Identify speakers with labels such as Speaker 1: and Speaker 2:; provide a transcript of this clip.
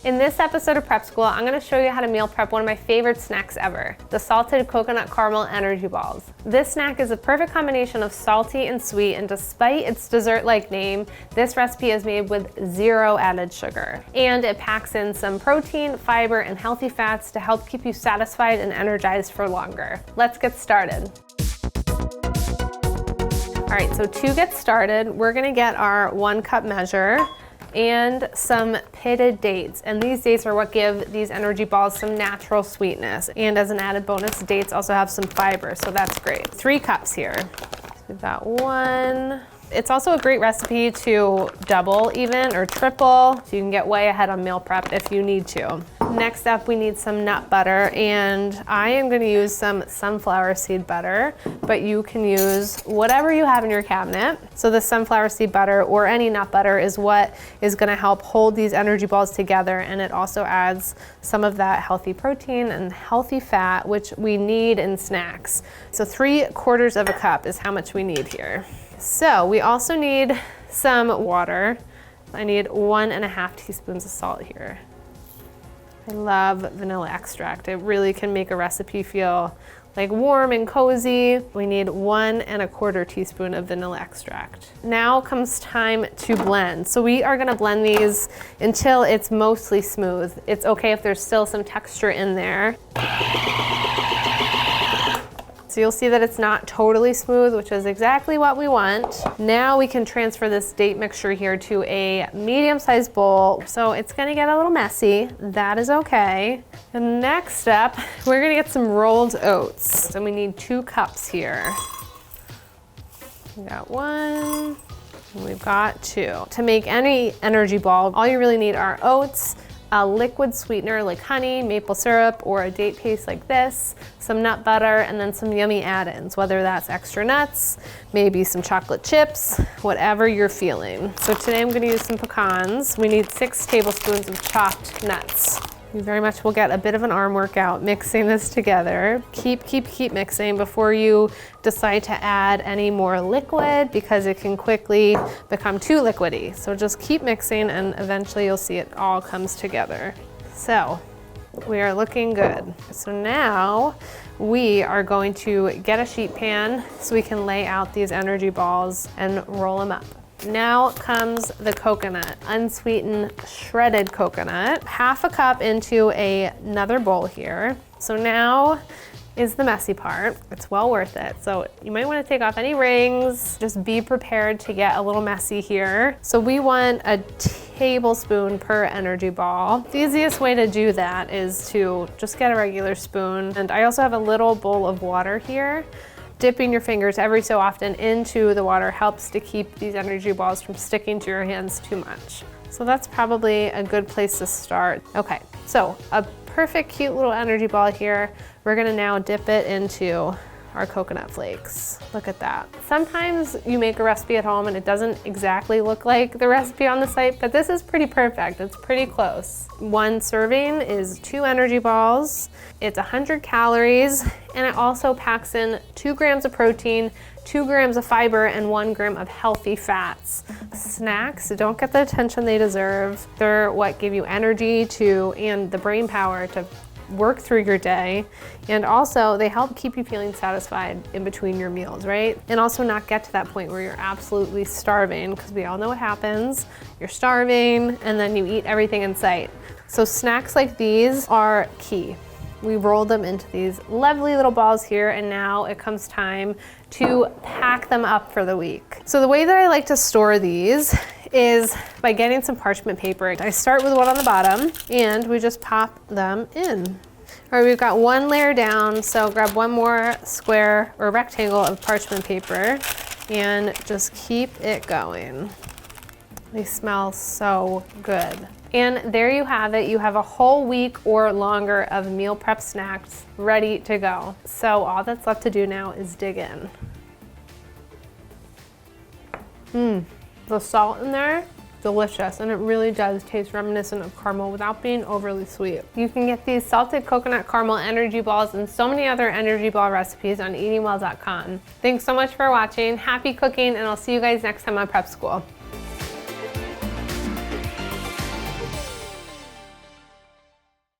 Speaker 1: In this episode of Prep School, I'm gonna show you how to meal prep one of my favorite snacks ever, the salted coconut caramel energy balls. This snack is a perfect combination of salty and sweet, and despite its dessert-like name, this recipe is made with 0 added sugar. And it packs in some protein, fiber, and healthy fats to help keep you satisfied and energized for longer. Let's get started. All right, so to get started, we're gonna get our 1 cup measure and some pitted dates. And these dates are what give these energy balls some natural sweetness. And as an added bonus, dates also have some fiber, so that's great. 3 cups here. So we've got 1. It's also a great recipe to double even or triple, so you can get way ahead on meal prep if you need to. Next up, we need some nut butter, and I am gonna use some sunflower seed butter, but you can use whatever you have in your cabinet. So the sunflower seed butter or any nut butter is what is gonna help hold these energy balls together, and it also adds some of that healthy protein and healthy fat, which we need in snacks. So 3/4 of a cup is how much we need here. So we also need some water. I need 1.5 teaspoons of salt here. I love vanilla extract. It really can make a recipe feel like warm and cozy. We need 1.25 teaspoon of vanilla extract. Now comes time to blend. So we are gonna blend these until it's mostly smooth. It's okay if there's still some texture in there. So you'll see that it's not totally smooth, which is exactly what we want. Now we can transfer this date mixture here to a medium-sized bowl. So it's gonna get a little messy, that is okay. And next up, we're gonna get some rolled oats. So we need 2 cups here. We got 1, and we've got 2. To make any energy ball, all you really need are oats, a liquid sweetener like honey, maple syrup, or a date paste like this, some nut butter, and then some yummy add-ins, whether that's extra nuts, maybe some chocolate chips, whatever you're feeling. So today I'm gonna use some pecans. We need 6 tablespoons of chopped nuts. You very much will get a bit of an arm workout mixing this together. Keep mixing before you decide to add any more liquid, because it can quickly become too liquidy. So just keep mixing and eventually you'll see it all comes together. So we are looking good. So now we are going to get a sheet pan so we can lay out these energy balls and roll them up. Now comes the coconut, unsweetened shredded coconut. 1/2 cup into another bowl here. So now is the messy part. It's well worth it. So you might want to take off any rings. Just be prepared to get a little messy here. So we want a tablespoon per energy ball. The easiest way to do that is to just get a regular spoon. And I also have a little bowl of water here. Dipping your fingers every so often into the water helps to keep these energy balls from sticking to your hands too much. So that's probably a good place to start. Okay, so a perfect cute little energy ball here. We're gonna now dip it into our coconut flakes. Look at that. Sometimes you make a recipe at home and it doesn't exactly look like the recipe on the site, but this is pretty perfect. It's pretty close. 1 serving is 2 energy balls. It's 100 calories, and it also packs in 2 grams of protein, 2 grams of fiber, and 1 gram of healthy fats. Snacks don't get the attention they deserve. They're what give you energy and the brain power to work through your day, and also they help keep you feeling satisfied in between your meals, right? And also not get to that point where you're absolutely starving, because we all know what happens. You're starving and then you eat everything in sight. So snacks like these are key. We rolled them into these lovely little balls here, and now it comes time to pack them up for the week. So the way that I like to store these is by getting some parchment paper. I start with one on the bottom and we just pop them in. All right, we've got 1 layer down, so grab 1 more square or rectangle of parchment paper and just keep it going. They smell so good. And there you have it. You have a whole week or longer of meal prep snacks ready to go. So all that's left to do now is dig in. The salt in there, delicious, and it really does taste reminiscent of caramel without being overly sweet. You can get these salted coconut caramel energy balls and so many other energy ball recipes on eatingwell.com. Thanks so much for watching. Happy cooking, and I'll see you guys next time on Prep School.